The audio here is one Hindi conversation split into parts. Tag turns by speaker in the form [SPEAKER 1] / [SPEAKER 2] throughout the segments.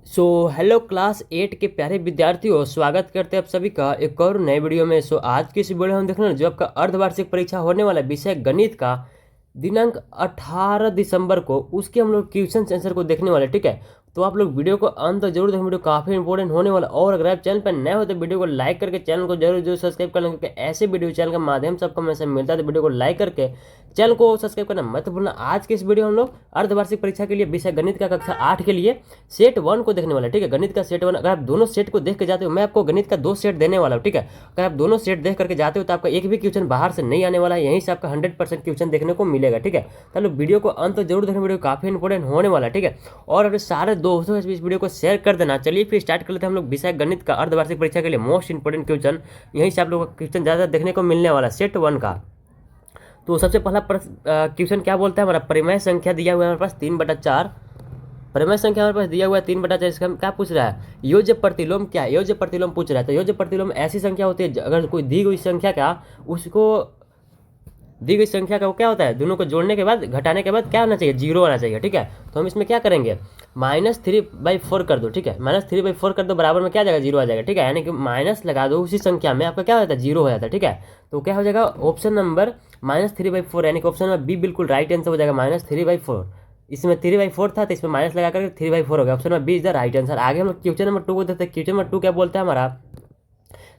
[SPEAKER 1] हेलो क्लास 8 के प्यारे विद्यार्थियों, स्वागत करते हैं आप सभी का एक और नए वीडियो में। आज की इस वीडियो में हम देखना जो आपका अर्धवार्षिक परीक्षा होने वाला विषय गणित का दिनांक 18 दिसंबर को उसके हम लोग क्वेश्चन आंसर को देखने वाले। ठीक है, तो आप लोग वीडियो को अंत तक जरूर देखें, वीडियो काफ़ी इंपॉर्टेंट होने वाला। और अगर आप चैनल पर नए हो तो वीडियो को लाइक करके चैनल को जरूर जरूर सब्सक्राइब कर लें, क्योंकि ऐसे वीडियो चैनल के माध्यम से आपको मैसेज मिलता है। तो वीडियो को लाइक करके चैनल को सब्सक्राइब करना मत भूलना। आज के इस वीडियो हम लोग अर्धवार्षिक परीक्षा के लिए विषय गणित का कक्षा 8 के लिए सेट 1 को देखने वाला। ठीक है, गणित का सेट 1। अगर आप दोनों सेट को देख के जाते हो, मैं आपको गणित का 2 सेट देने वाला हूँ। ठीक है, अगर आप दोनों सेट देख करके जाते हो तो आपका एक भी क्वेश्चन बाहर से नहीं आने वाला है, यहीं से आपका 100% क्वेश्चन देखने को मिलेगा। ठीक है, चलो वीडियो को अंत तक जरूर देखना, वीडियो काफी इंपॉर्टेंट होने वाला है। ठीक है, और अगर सारे दोस्तों इस वीडियो को शेयर कर देना। चलिए फिर स्टार्ट कर लेते हैं हम लोग विषय गणित का अर्धवार्षिक परीक्षा के लिए मोस्ट इंपॉर्टेंट क्वेश्चन। यहीं से आप लोगों को क्वेश्चन ज़्यादा देखने को मिलने वाला सेट 1 का। तो सबसे पहला क्वेश्चन क्या बोलता है हमारा, परिमेय संख्या दिया हुआ है हमारे पास 3/4। परिमेय संख्या हमारे पास दिया हुआ है 3/4। इसका हम क्या पूछ रहा है, योज्य प्रतिलोम क्या है, योज्य प्रतिलोम पूछ रहा है। तो योज्य प्रतिलोम ऐसी संख्या होती है, अगर कोई दी हुई संख्या का उसको दी गई संख्या का वो क्या होता है, दोनों को जोड़ने के बाद घटाने के बाद क्या होना चाहिए, 0 आना चाहिए। ठीक है, तो हम इसमें क्या करेंगे, -3/4 कर दो। ठीक है, -3/4 कर दो, बराबर में क्या आ जाएगा, 0 आ जाएगा। ठीक है, यानी कि माइनस लगा दो उसी संख्या में, आपका क्या हो जाता है, 0 हो जाता है। ठीक है, तो क्या हो जाएगा, ऑप्शन नंबर -3/4, यानी कि ऑप्शन नंबर बी बिल्कुल राइट आंसर हो जाएगा, -3/4। इसमें 3/4 था तो इसमें माइनस लगा करके 3/4 हो गया। Option number B is the right answer. आगे हम लोग क्वेश्चन नंबर 2 को देखते हैं। क्वेश्चन नंबर 2 क्या बोलता है हमारा,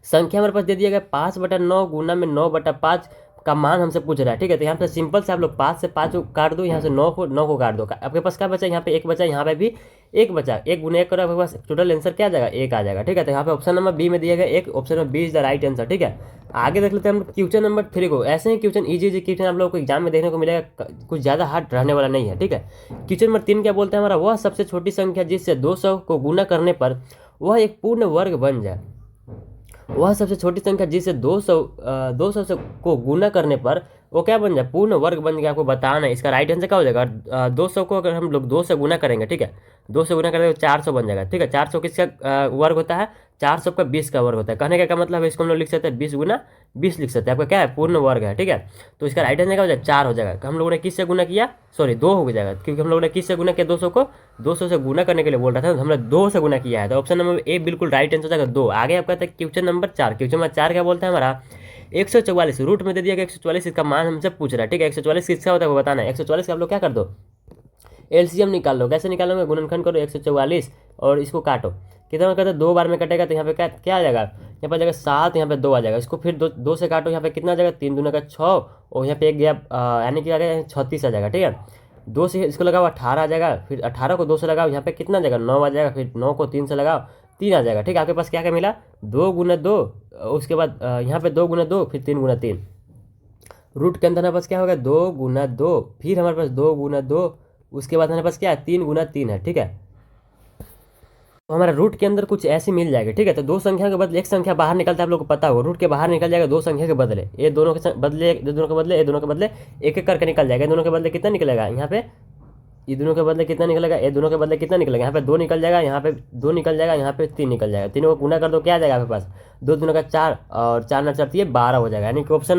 [SPEAKER 1] संख्या हमारे पास दे दिया गया 5/9 गुना में 9/5 का मान हमसे पूछ रहा है। ठीक है, तो यहाँ पे सिंपल से आप लोग 5 से 5 को काट दो, यहाँ से 9 को काट दो। आपके पास क्या बचा, यहाँ पे 1 बचा, यहाँ पे भी 1 बचा। 1 गुना 1 करो, आपके पास टोटल आंसर क्या आ जाएगा, 1 आ जाएगा। ठीक है, तो यहाँ पे ऑप्शन नंबर बी में दिया गया 1, option number B is the right answer. ठीक है, आगे देख लेते हैं हम क्वेश्चन नंबर 3 को। ऐसे ही क्वेश्चन इजी क्वेश्चन आप लोगों को एग्जाम में देखने को मिलेगा, कुछ ज़्यादा हार्ड रहने वाला नहीं है। ठीक है, क्वेश्चन नंबर 3 क्या बोलते हैं हमारा, वह सबसे छोटी संख्या जिससे 200 को गुना करने पर वह एक पूर्ण वर्ग बन जाए। वह सबसे छोटी संख्या जिससे 200 से को गुना करने पर वो क्या बन जाए, पूर्ण वर्ग बन गया। आपको बताना है इसका राइट आंसर क्या हो जाएगा। 200 को अगर हम लोग 2 से गुना करेंगे, ठीक है, 2 से गुना करेंगे तो 400 बन जाएगा। ठीक है, 400 किसका वर्ग होता है, 400 का 20 का वर्ग होता है। कहने का क्या मतलब है, इसको हम लोग लिख सकते हैं 20 गुना 20 लिख सकते हैं। आपका क्या है, पूर्ण वर्ग है। ठीक है, तो इसका राइट आंसर क्या हो जाएगा, 4 हो जाएगा। हम लोगों ने किससे गुना किया, सॉरी 2 हो जाएगा, क्योंकि हम लोगों ने किससे गुना किया, 200 को 200 से गुना करने के लिए बोल रहा था, तो हमने 2 से गुना किया है। तो ऑप्शन नंबर ए बिल्कुल राइट आंसर हो जाएगा 2। आगे आपका था क्वेश्चन नंबर 4। क्वेश्चन नंबर 4 क्या बोलता है हमारा, 144 रूट में दे दिया गया 144, इसका मान हमसे पूछ रहा है। ठीक है, 144 किसका होता है वो बताना है। 144 का आप लोग क्या कर दो, एलसीएम निकाल लो। कैसे निकालोगे, गुणनखंड करो 144 और इसको काटो। कितना करते 2 बार में कटेगा, तो यहाँ पे क्या क्या आ जाएगा, यहाँ पे आ जाएगा 7, यहाँ पे 2 आ जाएगा। इसको फिर दो से काटो, यहाँ पे कितना आ जाएगा, 3 दूना का 6 और यहाँ पे एक गया यानी कि आ गया 36 आ जाएगा। ठीक है, 2 से इसको लगाओ 18 आ जाएगा, फिर 18 को 2 से लगाओ, यहाँ पे कितना आ जाएगा, 9 आ जाएगा, फिर 9 को 3 से लगाओ 3 आ जाएगा। ठीक है, आपके पास क्या क्या मिला, 2 गुना 2, उसके बाद यहाँ पे 2 गुना 2, फिर 3 गुना 3। रूट के अंदर हमारे पास क्या होगा, 2 गुना 2, फिर हमारे पास 2 गुना 2, उसके बाद हमारे पास क्या है, 3 गुना 3 है। ठीक है, तो हमारा रूट के अंदर कुछ ऐसे मिल जाएगा। ठीक है, तो दो संख्या के बदले एक संख्या बाहर निकलता है, आप लोग को पता होगा, रूट के बाहर निकल जाएगा दो संख्या के बदले। ये दोनों के बदले, ये दोनों के बदले, ये दोनों के बदले एक एक करके निकल जाएगा। ये दोनों के बदले कितना निकलेगा, यहाँ पे ये दोनों के बदले कितना निकलेगा, ये दोनों के बदले कितना निकलेगा, यहाँ पे 2 निकल जाएगा, यहाँ पे 2 निकल जाएगा, यहाँ पे 3 निकल जाएगा। तीनों को गुना कर दो, क्या आ जाएगा आपके पास, 2 दूना का 4 और 4 ना 4 12 हो जाएगा। यानी कि ऑप्शन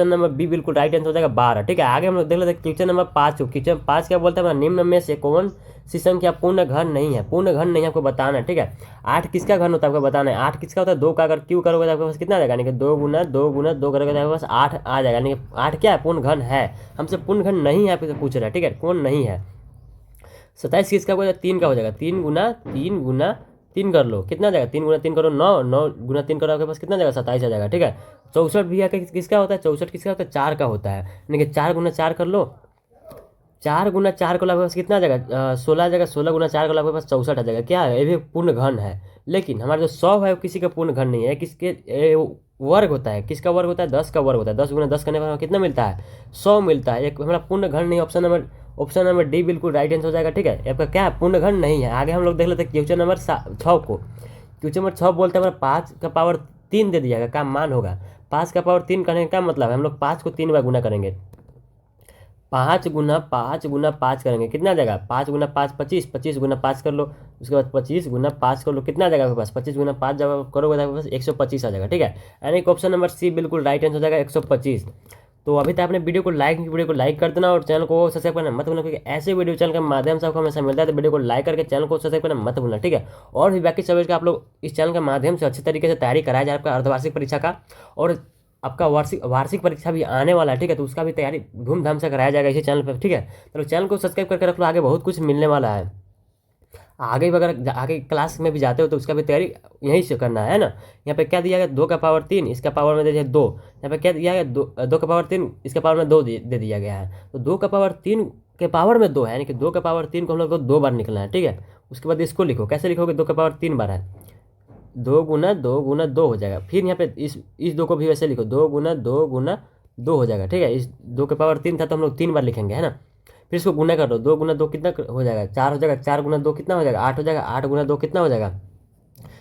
[SPEAKER 1] नंबर बी बिल्कुल राइट आंसर हो जाएगा 12। ठीक है, आगे हम लोग देख लेते हैं क्वेश्चन नंबर 5 को। क्वेश्चन 5 क्या बोलता है, निम्न में से कौन सी संख्या पूर्ण घन नहीं है। पूर्ण घन नहीं है आपको बताना है। ठीक है, 8 किसका घन होता है आपको बताना है। 8 किसका होता है, 2 का अगर क्यू करोगे तो आपके पास कितना आ जाएगा, यानी कि 2 गुना 2 गुना 2 करोगे तो आपके पास 8 आ जाएगा। यानी कि 8 क्या है, पूर्ण घन है। हमसे पूर्ण घन नहीं है आपसे पूछ रहा है। ठीक है, कौन नहीं है। 27 किसका हो जाएगा, 3 का हो जाएगा। 3 गुना 3 कर लो, कितना आ जाएगा, 3 गुना 3 करो 9, 9 गुना 3 करो आपके पास कितना आ जाएगा, 27 आ जाएगा। ठीक है, 64 भी है किसका होता है, 64 किसका होता है, 4 का होता है। यानी कि 4 गुना 4 कर लो, 4 गुना 4 को आपके पास कितना आ जाएगा, 16 आ जाएगा। 16 गुना 4 को आपके पास 64 आ जाएगा। क्या है, ये भी पूर्ण घन है। लेकिन हमारा जो 100 है वो किसी का पूर्ण घन नहीं है, किसके वर्ग होता है। किसका वर्ग होता है, 10 का वर्ग होता है। 10 गुना 10 करने पर कितना मिलता है, 100 मिलता है। एक हमारा पूर्ण घन नहीं। ऑप्शन नंबर डी बिल्कुल राइट आंसर हो जाएगा। ठीक है, आपका क्या है, पूर्ण घन नहीं है। आगे हम लोग देख लेते हैं क्वेश्चन नंबर 6 को। क्वेश्चन नंबर 6 बोलते हैं हमारा 5 का पावर 3 दे दिया गया, का मान होगा। 5 का पावर 3 करने का मतलब है हम लोग 5 को 3 बार गुना करेंगे। 5 गुना 5 करेंगे, कितना आ जाएगा, 5 गुना 5 25, 25 गुना 5 कर लो, उसके बाद 25 गुना 5 कर लो, कितना आ जाएगा आपके पास, 25 गुना 5 जब करोगे तो आपके पास 125 आ जाएगा। ठीक है, यानी कि ऑप्शन नंबर सी बिल्कुल राइट आंसर हो जाएगा 125। तो अभी तक आपने वीडियो को लाइक कर देना और चैनल को सब्सक्राइब करना मत भूलना, क्योंकि ऐसे वीडियो चैनल के माध्यम से आपको हमेशा मिलता है। तो वीडियो को लाइक करके चैनल को सब्सक्राइब करना मत भूलना, ठीक है। और भी बाकी सब्जेक्ट का आप लोग इस चैनल के माध्यम से अच्छे तरीके से तैयारी कराया जाए आपका अर्धवार्षिक परीक्षा का, और आपका वार्षिक परीक्षा भी आने वाला है, ठीक है। तो उसका भी तैयारी धूमधाम से कराया जाएगा इसी चैनल पर, ठीक है। तो चैनल को सब्सक्राइब करके रख लो, आगे बहुत कुछ मिलने वाला है। आगे भी अगर आगे क्लास में भी जाते हो तो उसका भी तैयारी यहीं से करना है ना। यहाँ पे क्या दिया गया, 2 का पावर 3, इसका पावर में दे दिया 2। यहाँ पे क्या दिया गया, 2 का पावर 3, इसका पावर में 2 दे दिया गया है। तो 2 का पावर 3 के पावर में 2 है, यानी कि 2 का पावर 3 को हम लोग को 2 बार निकलना है, ठीक है। उसके बाद इसको लिखो, कैसे लिखोगे, 2 का पावर 3 बार है, 2 गुना 2 गुना 2 हो जाएगा। फिर यहाँ पे इस 2 को भी वैसे लिखो, 2 गुना 2 गुना 2 हो जाएगा, ठीक है। इस 2 के पावर 3 था तो हम लोग 3 बार लिखेंगे, है ना। फिर इसको गुना कर दो, 2 गुना 2 कितना हो जाएगा, 4 हो जाएगा। 4 गुना 2 कितना हो जाएगा, 8 हो जाएगा। 8 गुना 2 कितना हो जाएगा,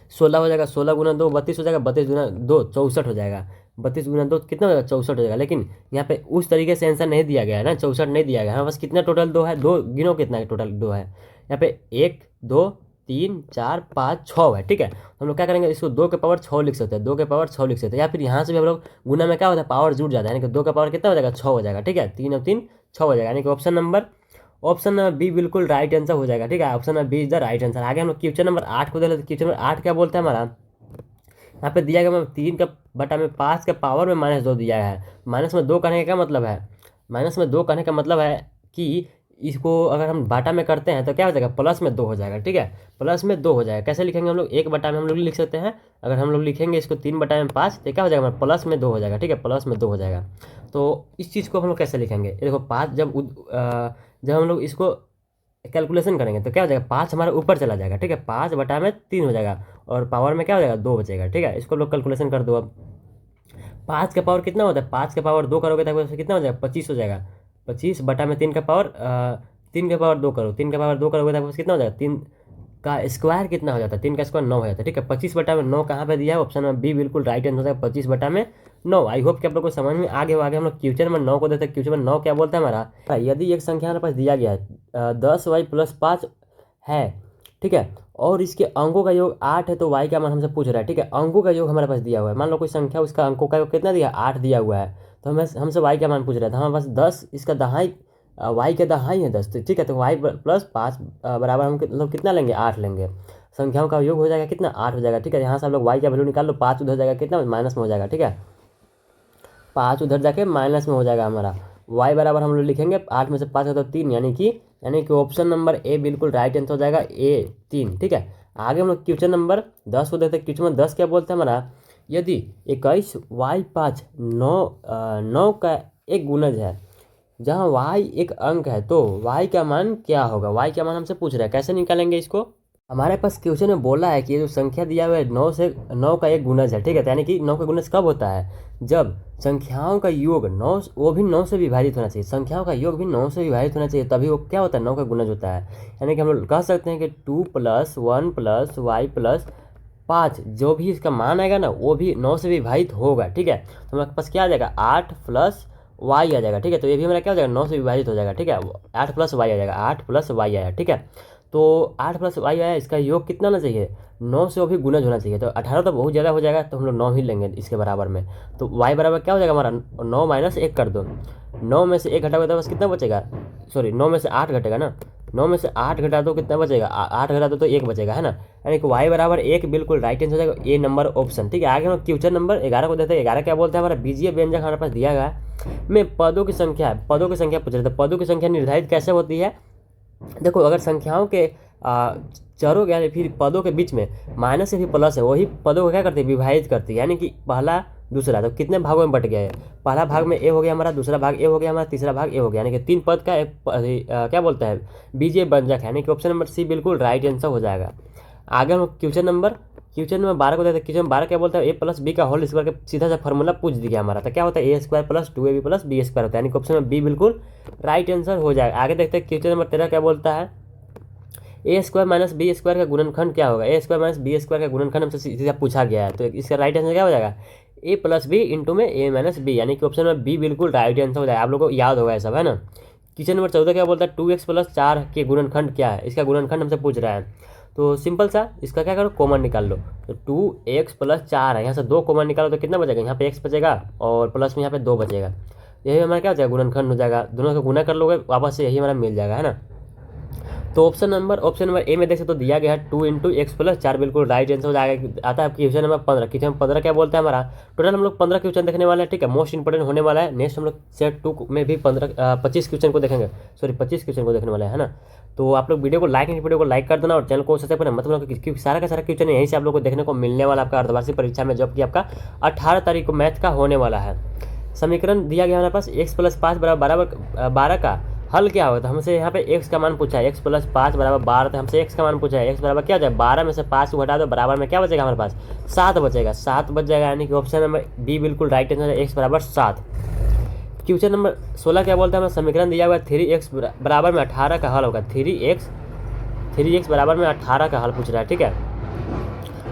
[SPEAKER 1] 16 हो जाएगा। 16 गुना 2 32 हो जाएगा। 32 गुना 2 64 हो जाएगा। 32 गुना 2 कितना हो जाएगा, 64 हो जाएगा। लेकिन यहाँ पे उस तरीके से आंसर नहीं दिया गया है ना, 64 नहीं दिया गया है। हमारे पास कितना टोटल 2 है, 2 गिनो कितना है, टोटल 2 है यहाँ पे, 1 2 3 4 5 6 है, ठीक है। हम लोग क्या करेंगे, इसको 2 के पावर 6 लिख सकते हैं, 2 के पावर 6 लिख सकते हैं। या फिर यहाँ से भी हम लोग गुना में क्या होता है, पावर जुड़ जाता है, यानी कि 2 का पावर कितना हो जाएगा, 6 हो जाएगा, ठीक है। 3 और 3 6 हो जाएगा, यानी कि ऑप्शन नंबर बी बिल्कुल राइट आंसर हो जाएगा, ठीक है। Option number B is the right answer. आगे हम लोग क्वेश्चन नंबर 8 को देख लेते हैं। क्वेश्चन नंबर 8 क्या बोलता है हमारा, यहाँ पे दिया गया 3 का बटा में 5 के पावर में -2 दिया है। -2 कहने का क्या मतलब है, -2 कहने का मतलब है कि इसको अगर हम बाटा में करते हैं तो क्या हो जाएगा, +2 हो जाएगा, ठीक है। +2 हो जाएगा। कैसे लिखेंगे हम लोग, 1 बटा में हम लोग लिख सकते हैं। अगर हम लोग लिखेंगे इसको 3 बटा में 5 तो क्या हो जाएगा, +2 हो जाएगा, ठीक है। +2 हो जाएगा। तो इस चीज़ को हम लोग कैसे लिखेंगे, ये देखो 5 जब हम लोग इसको कैलकुलेशन करेंगे तो क्या हो जाएगा, 5 हमारे ऊपर चला जाएगा, ठीक है। 5 बटा में 3 हो जाएगा और पावर में क्या हो जाएगा, 2 बचेगा, ठीक है। इसको लोग कैलकुलेशन कर दो। अब 5 का पावर कितना होता है, 5 का पावर 2 करोगे तो कितना हो जाएगा, 25 हो जाएगा। 25 बटा में 3 का पावर 3 का पावर 2 करो, 3 का पावर 2 करोगे तो कितना हो जाएगा, 3 का स्क्वायर कितना हो जाता है, 3 का स्क्वायर 9 हो जाता है, ठीक है। 25 बटा में 9 कहाँ पे दिया है, ऑप्शन में बी बिल्कुल राइट आंसर है, 25 बटा में 9। आई होप कि आप लोग को समझ में आगे हम लोग क्वेश्चन नंबर 9 को देते हैं। क्वेश्चन नंबर 9 क्या बोलता है हमारा, यदि एक संख्या हमारे पास दिया गया है 10y + 5 है, ठीक है, और इसके अंकों का योग 8 है, तो y का मान हमसे पूछ रहा है, ठीक है। अंकों का योग हमारे पास दिया हुआ है, मान लो कोई संख्या, उसका अंकों का योग कितना दिया, 8 दिया हुआ है, तो हमसे y का मान पूछ रहा है। तो हमारे पास 10 इसका दहाई, y के दहाई है 10, ठीक है। तो y + 5 बराबर हम मतलब कितना लेंगे, 8 लेंगे। संख्याओं का योग हो जाएगा कितना, 8 हो जाएगा, ठीक है। यहाँ से हम लोग y का वैल्यू निकाल लो, 5 उधर जाएगा कितना, माइनस में हो जाएगा, ठीक है। 5 उधर जाके माइनस में हो जाएगा हमारा। y बराबर हम लोग लिखेंगे 8 में से 5 है तो 3, यानी कि ऑप्शन नंबर ए बिल्कुल राइट आंसर हो जाएगा, ए 3, ठीक है। आगे हम लोग क्वेश्चन नंबर 10 को देखते हैं। क्वेश्चन नंबर 10 क्या बोलते हैं हमारा, यदि 21y5 9 का एक गुणज है, जहाँ y एक अंक है, तो y का मान क्या होगा, y का मान हमसे पूछ रहा है, कैसे निकालेंगे इसको। हमारे पास क्वेश्चन में बोला है कि ये जो संख्या दिया हुआ है 9 का एक गुणज है, ठीक है। यानी कि 9 का गुणज कब होता है, जब संख्याओं का योग 9 वो भी 9 से विभाजित होना चाहिए, संख्याओं का योग भी 9 से विभाजित होना चाहिए, तभी वो क्या होता है, 9 का गुणज होता है। यानी कि हम लोग कह सकते हैं कि 2 + 1 + y + 5 जो भी इसका मान आएगा ना, वो भी 9 से विभाजित होगा, ठीक है। तो हमारे पास क्या आ जाएगा, 8 + y आ जाएगा, ठीक है। तो ये भी हमारा क्या हो जाएगा, 9 से विभाजित हो जाएगा, ठीक है। 8 + y आ जाएगा, 8 + y आया, ठीक है। तो 8 + y आया, इसका योग कितना होना चाहिए, 9 से वो भी गुणज होना चाहिए। तो 18 तो बहुत ज़्यादा हो जाएगा, तो हम लोग 9 ही लेंगे इसके बराबर में। तो y बराबर क्या हो जाएगा हमारा, 9 - 1 कर दो, 9 में से 1 घटाओगे तो बस कितना बचेगा, सॉरी 9 में से 8 घटेगा ना, 9 में से 8 घटा दो कितना बचेगा, 8 घटा दो तो 1 बचेगा, है ना। यानी कि y बराबर 1 बिल्कुल राइट आंसर हो जाएगा, ए नंबर ऑप्शन, ठीक है। आगे हम क्वेश्चन नंबर 11 को देते हैं। 11 क्या बोलते हैं हमारा, बीजीय व्यंजक हमारे पास दिया गया है, में पदों की संख्या पूछ रहे थे। पदों की संख्या निर्धारित कैसे होती है, देखो अगर संख्याओं के चरों यानी फिर पदों के बीच में माइनस से भी प्लस है, वही पदों को क्या करती है, विभाजित करती है। यानी कि पहला दूसरा, तो कितने भागों में बट गया है, पहला भाग में ए हो गया हमारा, दूसरा भाग ए हो गया हमारा, तीसरा भाग ए हो गया, यानी कि 3 पद का क्या बोलता है, बीजीय व्यंजक है, यानी कि ऑप्शन नंबर सी बिल्कुल राइट आंसर हो जाएगा। आगे हम क्वेश्चन नंबर 12 को देते हैं। क्वेश्चन नंबर 12 क्या बोलता है, a + b का होल स्क्वायर का सीधा सा फॉर्मूला पूछ दिया हमारा, तो क्या होता है, a² + 2ab + b² होता है, यानी कि ऑप्शन में बी बिल्कुल राइट आंसर हो जाएगा। आगे देखते हैं क्वेश्चन नंबर 13 क्या बोलता है, a² - b² का गुणनखंड क्या होगा, a² - b² का गुणनखंड हमसे सीधा पूछा गया है, तो इसका राइट आंसर क्या हो जाएगा, a + b इंटू में a - b, यानी कि ऑप्शन में बी बिल्कुल राइट आंसर हो जाएगा। आप लोगों को याद होगा सब, है ना। क्वेश्चन नंबर 14 क्या बोलता है, 2x + 4 के गुणनखंड क्या है, इसका गुणनखंड हमसे पूछ रहा है। तो सिंपल सा इसका क्या करो, कॉमन निकाल लो। तो 2x + 4 है, यहाँ से 2 कॉमन निकालो तो कितना बचेगा, यहाँ पे x बचेगा और प्लस में यहाँ पे 2 बचेगा। यही हमारा क्या हो जाएगा, गुणनखंड हो जाएगा। दोनों को गुना कर लोगे वापस से यही हमारा मिल जाएगा, है ना। तो ऑप्शन नंबर ए में देख सकते तो दिया गया है 2 × x+4 बिल्कुल राइट आंसर हो जाएगा। आता है क्वेश्चन नंबर 15। क्वेश्चन नंबर 15 क्या बोलता है हमारा, टोटल हम लोग 15 क्वेश्चन देखने वाले हैं, ठीक है, मोस्ट इंपोर्टेंट होने वाला है। नेक्स्ट हम लोग सेट 2 में भी 25 क्वेश्चन को देखेंगे, सॉरी 25 क्वेश्चन को देखने वाले हैं, है ना। तो आप लोग वीडियो को लाइक कर देना और चैनल को सब्सक्राइब करना, मतलब क्योंकि सारा का सारा क्वेश्चन यहीं से आप लोग को देखने को मिलने वाला आपका अर्धवार्षिक परीक्षा में, जबकि आपका 18 तारीख को मैथ का होने वाला है। समीकरण दिया गया हमारे पास x+5 बराबर 12 का हल क्या होगा, तो हमसे यहाँ पे x का मान पूछा है, x+5 बराबर 12, तो हमसे x का मान पूछा है, x बराबर क्या हो जाएगा 12 में से 5 को घटा दो, बराबर में क्या बचेगा हमारे पास 7 बचेगा, 7 बच जाएगा, यानी कि ऑप्शन नंबर बी बिल्कुल राइट आंसर है, x बराबर 7। क्वेश्चन नंबर 16 क्या बोलता है, हमें समीकरण दिया हुआ है 3x बराबर में 18 का हल होगा, 3x बराबर में 18 का हल पूछ रहा है, ठीक है।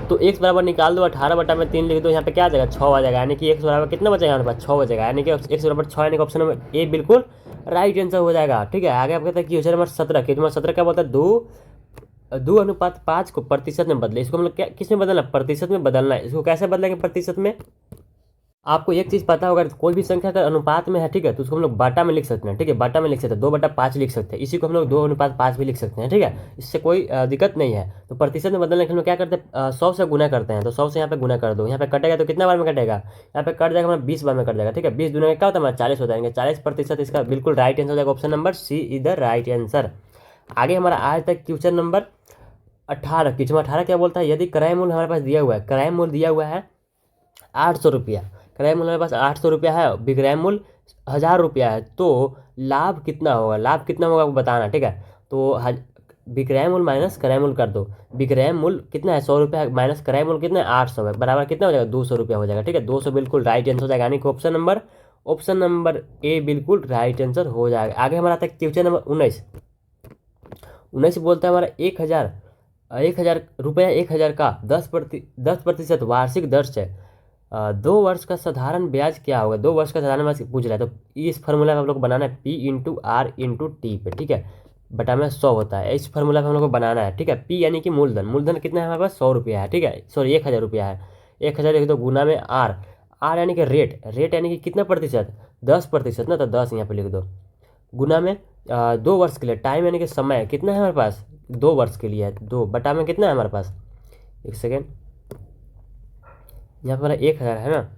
[SPEAKER 1] तो x बराबर निकाल दो, 18/3 लिख दो, यहाँ पे क्या आ जाएगा 6 आ जाएगा, यानी कि x बराबर कितना बचेगा हमारे पास 6 बचेगा, यानी कि x बराबर 6, यानी कि ऑप्शन नंबर ए बिल्कुल राइट आंसर हो जाएगा, ठीक है। आगे आप कहते हैं क्वेश्चन नंबर 17। क्वेश्चन नंबर 17 क्या बोलता है, 2:5 को प्रतिशत में बदले। इसको हम लोग क्या किस में बदलना, प्रतिशत में बदलना है। इसको कैसे बदलेंगे प्रतिशत में, आपको एक चीज़ पता होगा, कोई भी संख्या अगर अनुपात में है, ठीक है, तो उसको हम लोग बाटा में लिख सकते हैं, ठीक है, बाटा में लिख सकते हैं, 2/5 लिख सकते हैं, इसी को हम लोग 2:5 भी लिख सकते हैं, ठीक है, इससे कोई दिक्कत नहीं है। तो प्रतिशत में बदलने के हम लोग क्या करते हैं, 100 से गुना करते हैं, तो 100 से यहाँ पे गुना कर दो, यहाँ पे कटेगा तो कितना बार में कटेगा, यहाँ पे कट जाएगा हमारा 20 बार में कट जाएगा, ठीक है, 20 दूना में क्या होता है हमारा 40 हो जाएंगे, 40%। इसका बिल्कुल राइट आंसर हो जाएगा, option number C is the right answer. आगे हमारा आज तक क्वेश्चन नंबर 18। क्वेश्चन 18 क्या बोलता है, यदि क्रय मूल्य हमारे पास दिया हुआ है, क्रय मूल्य दिया हुआ है 800 रुपया, क्रय मूल्य हमारे पास 800 रुपया है, विक्रय मूल्य 1000 रुपया है, तो लाभ कितना होगा, लाभ कितना होगा आपको बताना, ठीक है। तो विक्रय मूल्य माइनस क्रय मूल्य कर दो, विक्रय मूल्य कितना है 100 रुपया माइनस क्रय मूल्य कितना है 800 है, बराबर कितना हो जाएगा 200 रुपया हो जाएगा, ठीक है, 200 बिल्कुल राइट आंसर हो जाएगा, यानी कि ऑप्शन नंबर ए बिल्कुल राइट आंसर हो जाएगा। आगे हमारा आता है क्वेश्चन नंबर 19 बोलता है हमारा 1000 रुपया 1000 का 10% वार्षिक दर से 2 वर्ष का साधारण ब्याज क्या होगा, 2 वर्ष का साधारण ब्याज पूछ रहा है। तो इस फॉर्मूला में हम लोग को बनाना है P/R/T पे, ठीक है, बटा में 100 होता है, इस फॉर्मूला में हम लोग को बनाना है, ठीक है। P यानी कि मूलधन कितना है हमारे पास 100 रुपया है, ठीक है, सॉरी 1000 रुपया है, 1000 लिख दो, गुना में R यानी कि रेट यानी कि कितना प्रतिशत 10% ना, तो 10 यहाँ पे लिख दो, गुना में 2 वर्ष के लिए, टाइम यानी कि समय कितना है हमारे पास 2 वर्ष के लिए है, 2 बटा में कितना है हमारे पास, एक सेकेंड, यहाँ पर हमारा 1000 है ना,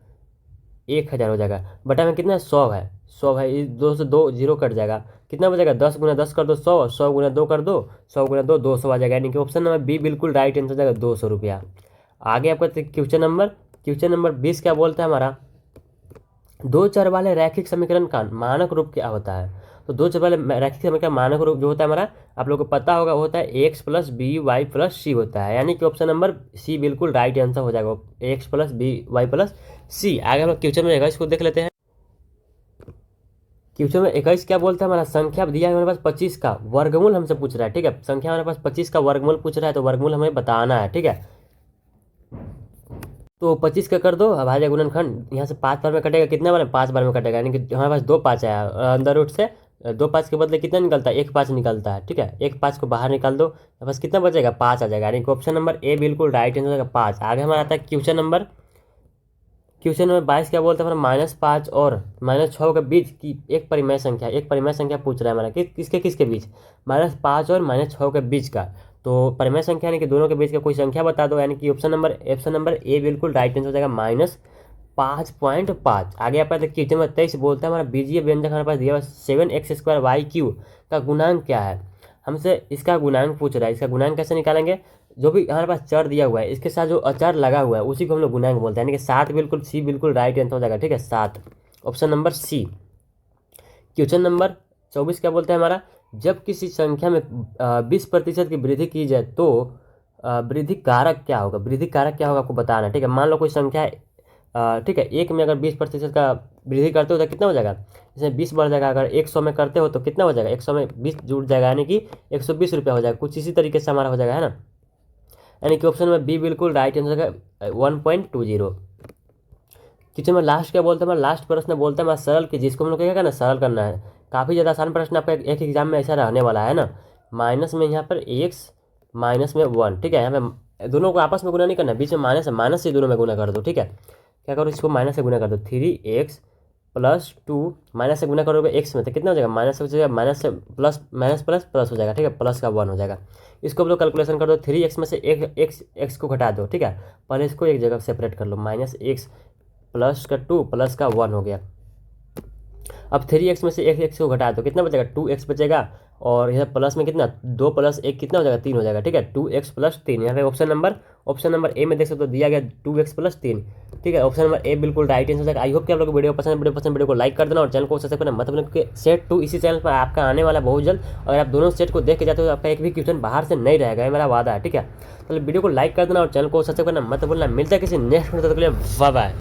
[SPEAKER 1] 1000 हो जाएगा, बटा में कितना है 100 है, 100 है, इस 2 से 2 जीरो कट जाएगा, कितना बचेगा 10 × 10 कर दो 100, 100 × 2 कर दो, 100 × 2 200 आ जाएगा, यानी कि ऑप्शन नंबर बी बिल्कुल राइट आंसर हो जाएगा 200 रुपया। आगे आपका क्वेश्चन नंबर 20 क्या बोलता है हमारा, 2 चर वाले रैखिक समीकरण का मानक रूप क्या होता है। तो 2 चर वाले रैखिक समीकरण का मानक रूप जो होता है हमारा, आप लोग को पता होगा, होता है x+by+c होता है, यानी कि ऑप्शन नंबर सी बिल्कुल राइट आंसर हो जाएगा, x+by+c। आगे हम लोग क्वेश्चन नंबर 21 को देख लेते हैं। क्वेश्चन नंबर 21 क्या बोलता है हमारा, संख्या दिया है हमारे पास 25 का वर्गमूल हमसे पूछ रहा है, ठीक है, संख्या हमारे पास 25 का वर्गमूल पूछ रहा है, तो वर्गमूल हमें बताना है, ठीक है। तो 25 का कर दो भाज्य गुणनखंड, यहाँ से 5 बार में कटेगा, कितना बार में 5 बार में कटेगा, यानी कि हमारे पास 2 5 है, अंदर रूट से 2 5 के बदले कितना निकलता है 1 5 निकलता है, ठीक है, 1 5 को बाहर निकाल दो, हमारे पास कितना बचेगा 5 आ जाएगा, यानी कि ऑप्शन नंबर ए बिल्कुल राइट आंसर होगा 5। आगे हमारा आता है क्वेश्चन नंबर 22 क्या बोलते हैं हमारा, -5 और -6 के बीच की एक परिमेय संख्या पूछ रहा है हमारा, किसके बीच, -5 और -6 के बीच का। तो परिमेय संख्या यानी कि दोनों के बीच का कोई संख्या बता दो, यानी कि ऑप्शन नंबर ए बिल्कुल राइट आंसर हो जाएगा -5.5। आगे आप क्वेश्चन नंबर 23 बोलता है हमारा बीजीय व्यंजक हमारे पास दिया हुआ 7x² का गुणांक क्या है। हमसे इसका गुणांक पूछ रहा है, इसका गुणांक कैसे निकालेंगे, जो भी हमारे पास चर दिया हुआ है इसके साथ जो अचार लगा हुआ है उसी को हम लोग गुणांक बोलते हैं, यानी कि 7 बिल्कुल सी बिल्कुल राइट आंसर हो जाएगा, ठीक है, 7 option number C. Question number 24 क्या बोलते हैं हमारा, जब किसी संख्या में 20% की वृद्धि की जाए तो वृद्धि कारक क्या होगा, आपको बताना है, ठीक है। मान लो कोई संख्या है, ठीक है, एक में अगर 20% का वृद्धि करते हो तो कितना हो जाएगा, जैसे 20 बढ़ जाएगा, अगर 100 में करते हो तो कितना हो जाएगा, 100 में 20 जुड़ जाएगा, यानी कि 120 रुपया हो जाएगा, कुछ इसी तरीके से हमारा हो जाएगा, है ना, यानी कि ऑप्शन में बी बिल्कुल राइट आंसर है 1.20। क्वेश्चन में लास्ट क्या बोलते हैं, लास्ट प्रश्न बोलते हैं सरल की, जिसको हम लोग क्या करना है सरल करना है। काफ़ी ज़्यादा आसान प्रश्न आपका एक एग्जाम में ऐसा रहने वाला है ना, माइनस में यहाँ पर x माइनस में 1, ठीक है, यहाँ पे दोनों को आपस में गुना नहीं करना, बीच में माइनस है, माइनस से दोनों में गुना कर दो, ठीक है, क्या करो इसको माइनस से गुना कर दो, 3x प्लस टू माइनस से गुना करोगे एक्स में तो कितना हो जाएगा, माइनस हो जाएगा, माइनस से प्लस, माइनस प्लस प्लस हो जाएगा, ठीक है, प्लस का 1 हो जाएगा। इसको आप लोग कैलकुलेशन कर दो, 3x में से एक एक्स को घटा दो, ठीक है, पहले इसको एक जगह सेपरेट कर लो, माइनस एक्स प्लस का 2 प्लस का 1 हो गया। अब 3x में से एक एक्स को घटा दो, कितना बचेगा, 2x बचेगा, और यहाँ प्लस में कितना, 2 प्लस 1 कितना हो जाएगा, 3 हो जाएगा, ठीक है, 2x प्लस 3। यहाँ पे ऑप्शन नंबर ए में देख सकते हो दिया गया 2x प्लस 3, ठीक है, ऑप्शन नंबर ए बिल्कुल राइट आंसर हो जाएगा। आई होप कि आप लोग को वीडियो पसंद, वीडियो को लाइक कर देना और चैनल को सब्सक्राइब करना मत भूलना, क्योंकि सेट 2 इसी चैनल पर आपका आने वाला बहुत जल्द। अगर आप दोनों सेट को देख के जाते हो तो आपका एक भी क्वेश्चन बाहर से नहीं रहेगा, ये मेरा वादा है, ठीक है। तो वीडियो को लाइक कर देना और चैनल को सब्सक्राइब करना मत भूलना। मिलता है किसी नेक्स्ट वीडियो, तक के लिए बाय बाय।